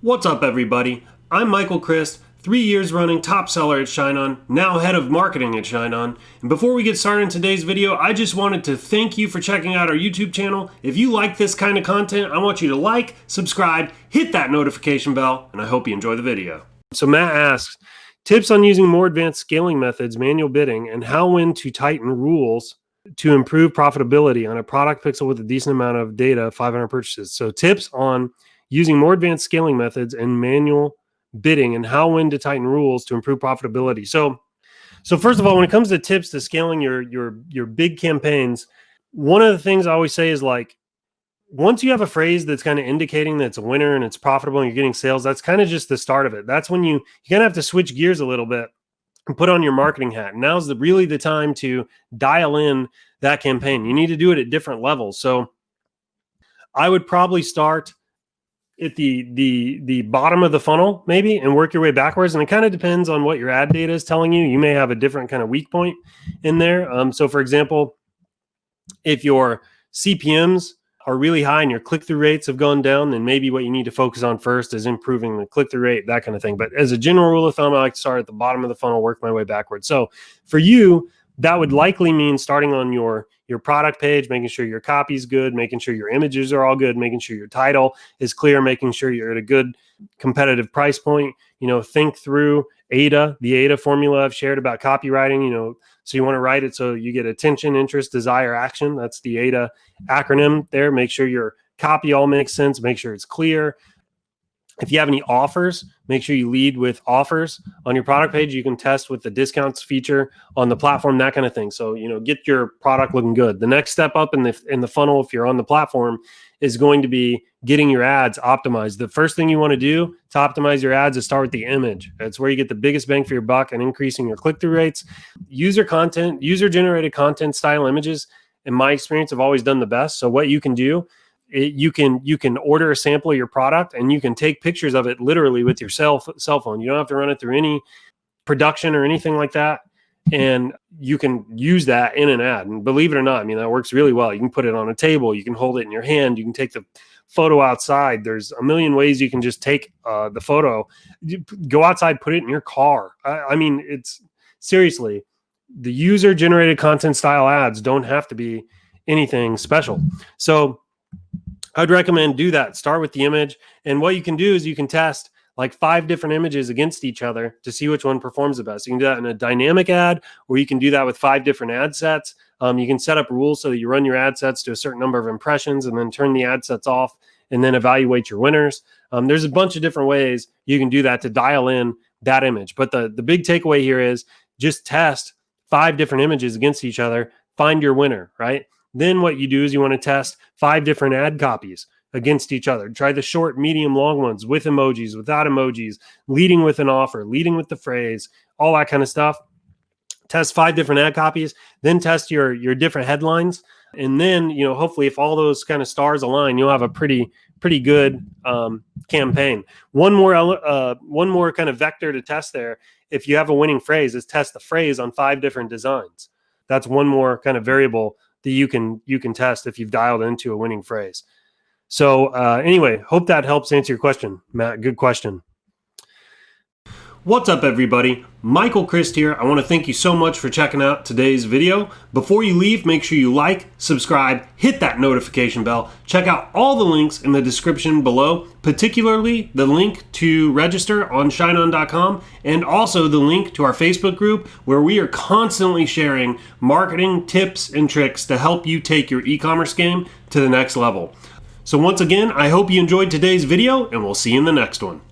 What's up, everybody? I'm Michael Christ, 3 years running top seller at ShineOn, now head of marketing at ShineOn. And before we get started in today's video, I just wanted to thank you for checking out our YouTube channel. If you like this kind of content, I want you to like, subscribe, hit that notification bell, and I hope you enjoy the video. So Matt asks, tips on using more advanced scaling methods, manual bidding, and how when to tighten rules to improve profitability on a product pixel with a decent amount of data, 500 purchases. So tips on using more advanced scaling methods and manual bidding and how when to tighten rules to improve profitability. So first of all, when it comes to tips to scaling your big campaigns, one of the things I always say is like, once you have a phrase that's kind of indicating that it's a winner and it's profitable and you're getting sales, that's kind of just the start of it. That's when you kind of have to switch gears a little bit and put on your marketing hat. And now's really the time to dial in that campaign. You need to do it at different levels. So I would probably start at the bottom of the funnel maybe and work your way backwards. And it kind of depends on what your ad data is telling you. You may have a different kind of weak point in there. So for example, if your CPMs are really high and your click-through rates have gone down, then maybe what you need to focus on first is improving the click-through rate, that kind of thing. But as a general rule of thumb, I like to start at the bottom of the funnel, work my way backwards. So for you, that would likely mean starting on your product page, making sure your copy is good, making sure your images are all good, making sure your title is clear, making sure you're at a good competitive price point. Think through the AIDA formula I've shared about copywriting, so you want to write it so you get attention, interest, desire, action. That's the AIDA acronym there. Make sure your copy all makes sense. Make sure it's clear. If you have any offers, make sure you lead with offers on your product page. You can test with the discounts feature on the platform, that kind of thing. So, get your product looking good. The next step up in the funnel, if you're on the platform, is going to be getting your ads optimized. The first thing you want to do to optimize your ads is start with the image. That's where you get the biggest bang for your buck and increasing your click-through rates. User-generated content style images, in my experience, have always done the best. So what you can do, you can order a sample of your product and you can take pictures of it literally with your cell phone. You don't have to run it through any production or anything like that. And you can use that in an ad. And believe it or not, that works really well. You can put it on a table. You can hold it in your hand. You can take the photo outside. There's a million ways you can just take the photo. Go outside, put it in your car. It's seriously, the user-generated content style ads don't have to be anything special. So I'd recommend do that. Start with the image. And what you can do is you can test like 5 different images against each other to see which one performs the best. You can do that in a dynamic ad, or you can do that with 5 different ad sets. You can set up rules so that you run your ad sets to a certain number of impressions and then turn the ad sets off and then evaluate your winners. There's a bunch of different ways you can do that to dial in that image. But the big takeaway here is just test 5 different images against each other, find your winner, right? Then what you do is you want to test 5 different ad copies against each other. Try the short, medium, long ones with emojis, without emojis, leading with an offer, leading with the phrase, all that kind of stuff. Test 5 different ad copies, then test your different headlines. And then, hopefully if all those kind of stars align, you'll have a pretty good campaign. One more kind of vector to test there, if you have a winning phrase, is test the phrase on 5 different designs. That's one more kind of variable that you can test if you've dialed into a winning phrase. So anyway, hope that helps answer your question, Matt. Good question. What's up, everybody? Michael Christ here. I want to thank you so much for checking out today's video. Before you leave, make sure you like, subscribe, hit that notification bell. Check out all the links in the description below, particularly the link to register on ShineOn.com and also the link to our Facebook group where we are constantly sharing marketing tips and tricks to help you take your e-commerce game to the next level. So once again, I hope you enjoyed today's video and we'll see you in the next one.